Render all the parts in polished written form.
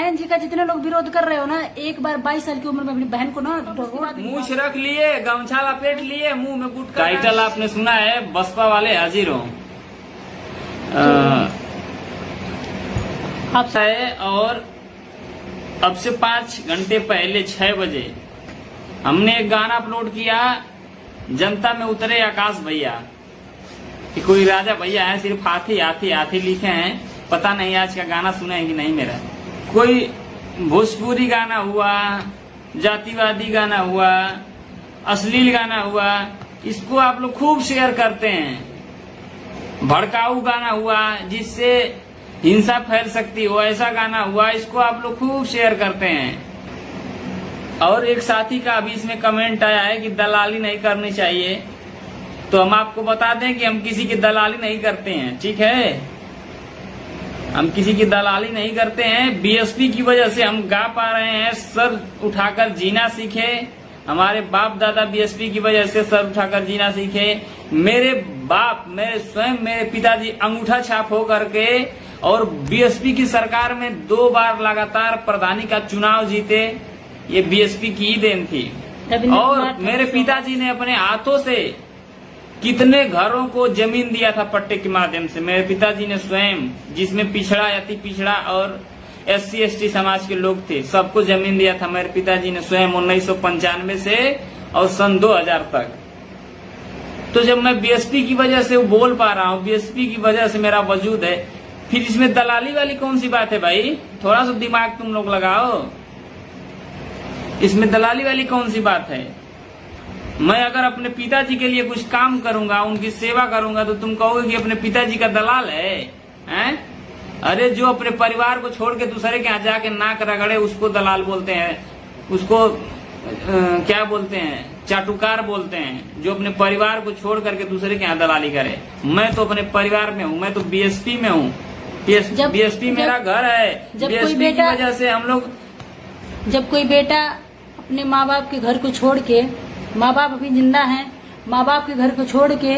बहन जी का जितने लोग विरोध कर रहे हो ना, एक बार 22 साल की उम्र में अपनी बहन को ना मूछ रख लिए, गमछा लपेट लिए, मुंह में गुटखा। टाइटल आपने सुना है, बसपा वाले हाजिर हो। आप है और अब से 5 घंटे पहले 6 बजे हमने एक गाना अपलोड किया, जनता में उतरे आकाश भैया, कि कोई राजा भैया है, सिर्फ हाथी हाथी हाथी लिखे हैं। पता नहीं आज का गाना सुना है कि नहीं मेरा। कोई भोजपुरी गाना हुआ, जातिवादी गाना हुआ, अश्लील गाना हुआ, इसको आप लोग खूब शेयर करते हैं। भड़काऊ गाना हुआ जिससे हिंसा फैल सकती हो, ऐसा गाना हुआ, इसको आप लोग खूब शेयर करते हैं। और एक साथी का अभी इसमें कमेंट आया है कि दलाली नहीं करनी चाहिए, तो हम आपको बता दें कि हम किसी की दलाली नहीं करते हैं, ठीक है। हम किसी की दलाली नहीं करते हैं। बीएसपी की वजह से हम गा पा रहे हैं, सर उठाकर जीना सीखे। हमारे बाप दादा बीएसपी की वजह से सर उठाकर जीना सीखे। मेरे बाप, मेरे स्वयं मेरे पिताजी अंगूठा छाप हो करके और बीएसपी की सरकार में 2 बार लगातार प्रधानी का चुनाव जीते। ये बीएसपी की ही देन थी। और मेरे पिताजी ने अपने हाथों से कितने घरों को जमीन दिया था पट्टे के माध्यम से। मेरे पिताजी ने स्वयं, जिसमें पिछड़ा, अति पिछड़ा और SC ST समाज के लोग थे, सबको जमीन दिया था मेरे पिताजी ने स्वयं 1995 से और सन 2000 तक। तो जब मैं बीएसपी की वजह से बोल पा रहा हूँ, बीएसपी की वजह से मेरा वजूद है, फिर इसमें दलाली वाली कौन सी बात है भाई? थोड़ा सा दिमाग तुम लोग लगाओ। इसमें दलाली वाली कौन सी बात है? मैं अगर अपने पिताजी के लिए कुछ काम करूंगा, उनकी सेवा करूंगा, तो तुम कहोगे कि अपने पिताजी का दलाल है, हैं? अरे जो अपने परिवार को छोड़ के दूसरे के यहाँ जाके नाक रगड़े, उसको दलाल बोलते हैं। उसको क्या बोलते हैं? चाटुकार बोलते हैं। जो अपने परिवार को छोड़ करके दूसरे के यहाँ दलाली करे। मैं तो अपने परिवार में हूँ, मैं तो बीएसपी में हूँ। बीएसपी मेरा घर है। बीएसपी की वजह से हम लोग, जब कोई बेटा अपने माँ बाप के घर को छोड़ के, माँ बाप अभी जिंदा हैं, माँ बाप के घर को छोड़ के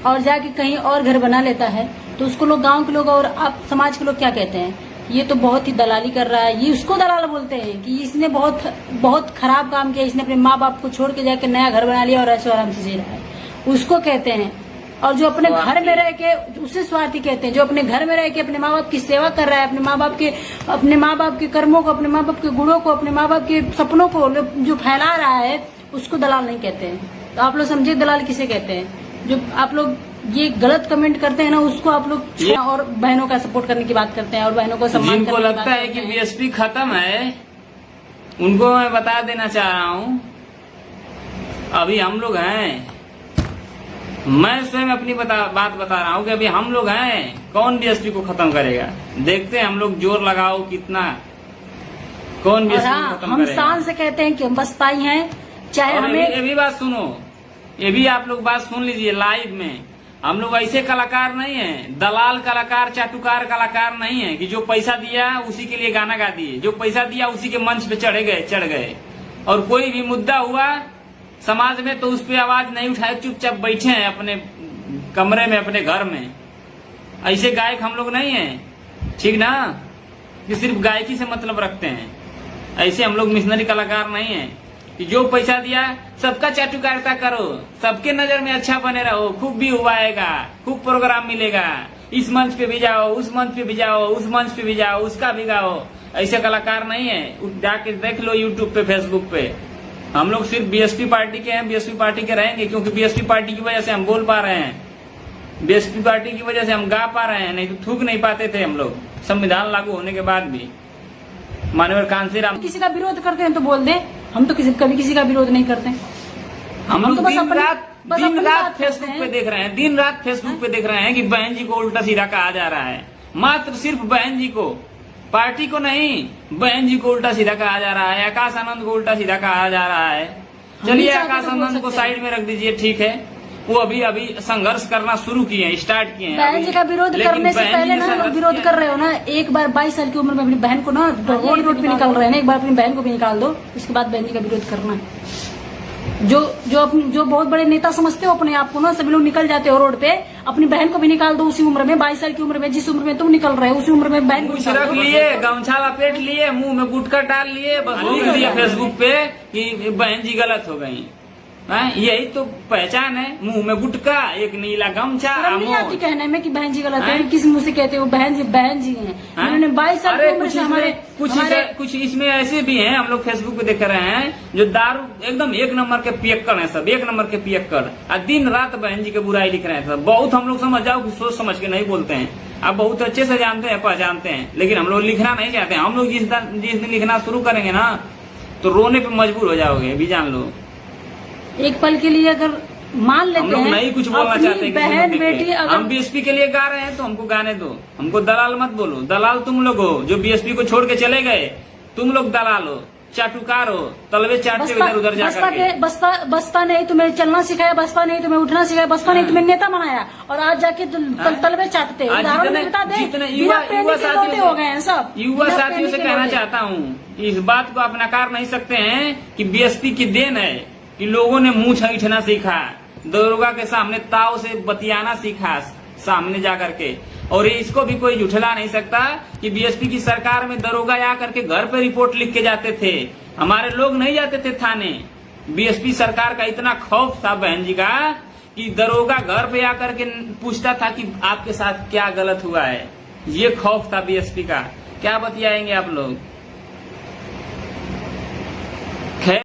और जाके कहीं और घर बना लेता है, तो उसको लोग, गांव के लोग और आप समाज के लोग क्या कहते हैं? ये तो बहुत ही दलाली कर रहा है। ये उसको दलाल बोलते हैं कि इसने बहुत बहुत खराब काम किया, इसने अपने माँ बाप को छोड़ के जाके नया घर बना लिया और ऐसे आराम से जी रहा है, उसको कहते हैं। और जो अपने घर में रह के, उसे स्वार्थी कहते हैं। जो अपने घर में रह के अपने माँ बाप की सेवा कर रहा है, अपने माँ बाप के कर्मों को, अपने माँ बाप के गुणों को, अपने माँ बाप के सपनों को जो फैला रहा है, उसको दलाल नहीं कहते हैं। तो आप लोग समझे दलाल किसे कहते हैं? जो आप लोग ये गलत कमेंट करते हैं ना, उसको आप लोग और बहनों का सपोर्ट करने की बात करते हैं और बहनों को सम्मान जिनको लगता है कि बीएसपी खत्म है, उनको मैं बता देना चाह रहा हूँ, अभी हम लोग हैं। मैं स्वयं अपनी बात बता रहा हूँ कि अभी हम लोग हैं। कौन बीएसपी को खत्म करेगा? देखते हैं हम लोग, जोर लगाओ कितना, कौन बीएसपी को खत्म करेगा। हम शान से कहते हैं कि हम बसपाई हैं, चाहे हमें। ये भी बात सुनो, ये भी आप लोग बात सुन लीजिए लाइव में। हम लोग ऐसे कलाकार नहीं है, दलाल कलाकार, चाटुकार कलाकार नहीं है कि जो पैसा दिया उसी के लिए गाना गा दिए, जो पैसा दिया उसी के मंच पे चढ़ गए। और कोई भी मुद्दा हुआ समाज में तो उस पर आवाज नहीं उठाए, चुपचाप बैठे हैं अपने कमरे में, अपने घर में। ऐसे गायक हम लोग नहीं है, ठीक ना, कि सिर्फ गायकी से मतलब रखते हैं। ऐसे हम लोग मिशनरी कलाकार नहीं है कि जो पैसा दिया सबका चाटुकारिता करो, सबके नजर में अच्छा बने रहो, खूब भी हुआएगा, खूब प्रोग्राम मिलेगा, इस मंच पे भी जाओ, उस मंच पे भी जाओ, उस मंच पे भी जाओ, उसका भी गाओ। ऐसे कलाकार नहीं है। जाके देख लो यूट्यूब पे, फेसबुक पे। हम लोग सिर्फ बीएसपी पार्टी के हैं, बीएसपी पार्टी के रहेंगे, क्योंकि बीएसपी पार्टी की वजह से हम बोल पा रहे हैं, बीएसपी पार्टी की वजह से हम गा पा रहे हैं। नहीं तो थूक नहीं पाते थे हम लोग, संविधान लागू होने के बाद भी। माननीय कांसी राम, किसी का विरोध करते हैं तो बोल दे, हम तो कभी किसी का विरोध नहीं करते। हम लोग दिन रात फेसबुक पे देख रहे हैं, दिन रात फेसबुक पे देख रहे हैं कि बहन जी को उल्टा सीधा कहा जा रहा है। मात्र सिर्फ बहन जी को, पार्टी को नहीं, बहन जी को उल्टा सीधा कहा जा रहा है। आकाश आनंद को उल्टा सीधा कहा जा रहा है। चलिए आकाश आनंद को साइड में रख दीजिए, ठीक है, वो अभी संघर्ष करना शुरू किए हैं, स्टार्ट किए हैं। बहन जी का विरोध करने से पहले ना, लोग विरोध कर रहे हो ना, एक बार 22 साल की उम्र में अपनी बहन को ना रोड पे निकाल रहे हैं ना, एक बार अपनी बहन को भी निकाल दो, उसके बाद बहन जी का विरोध करना। जो बहुत बड़े नेता समझते हो अपने आप को ना, सभी लोग निकल जाते हो रोड पे। अपनी बहन को भी निकाल दो उसी उम्र में, 22 साल की उम्र में, जिस उम्र में तुम निकल रहे हो उसी उम्र में बहन को कुछ निकाल रख दो। लिए, गमछा लपेट लिए, मुंह में गुटखा डाल लिए, बस लिख दिया फेसबुक पे कि बहन जी गलत हो गई। यही तो पहचान है, मुंह में गुटखा, एक नीला गमछा। शर्म नहीं आती कहने में कि बहन जी गलत है? किस मुंह से कहते हो बहन जी हैं? उन्होंने 22 साल की उम्र से हमारे कुछ इसमें ऐसे भी हैं, हम लोग फेसबुक पे देख रहे हैं, जो दारू एकदम एक नंबर के पियक्कड़ हैं, सब एक नंबर के पियक्कड़, और दिन रात बहन जी की बुराई लिख रहे हैं सब। बहुत हम लोग समझ जाओ कि सोच समझ के नहीं बोलते हैं, आप बहुत अच्छे से जानते हैं, पहचानते हैं, लेकिन हम लोग लिखना नहीं चाहते हैं। हम लोग जिस दिन लिखना शुरू करेंगे ना, तो रोने पे मजबूर हो जाओगे, भी जान लो। एक पल के लिए अगर मान लेते हैं, हम लोग नहीं कुछ बोलना चाहते हैं, बहन बेटी अगर हम बीएसपी के लिए गा रहे हैं तो हमको गाने दो, हमको दलाल मत बोलो। दलाल तुम लोग हो जो बीएसपी को छोड़ के चले गए, तुम लोग दलाल हो, चाटुकार हो, तलवे चाटते इधर उधर जाकर। बसपा ने तुम्हें चलना सिखाया, बसपा ने तुम्हें उठना सिखाया, बसपा ने तुम्हें नेता बनाया, और आज जाके तलवे चाटते। जितने युवा साथियों से कहना चाहता हूँ, इस बात को आप नकार नहीं सकते हैं कि बीएसपी की देन है कि लोगों ने मुंह छींटना सीखा, दरोगा के सामने ताव से बतियाना सीखा सामने जाकर के। और इसको भी कोई झुठला नहीं सकता कि बीएसपी की सरकार में दरोगा आकर के घर पे रिपोर्ट लिख के जाते थे, हमारे लोग नहीं जाते थे थाने। बीएसपी सरकार का इतना खौफ था बहन जी का कि दरोगा घर पे आकर के पूछता था कि आपके साथ क्या गलत हुआ है। ये खौफ था बीएसपी का। क्या बतियाएंगे आप लोग?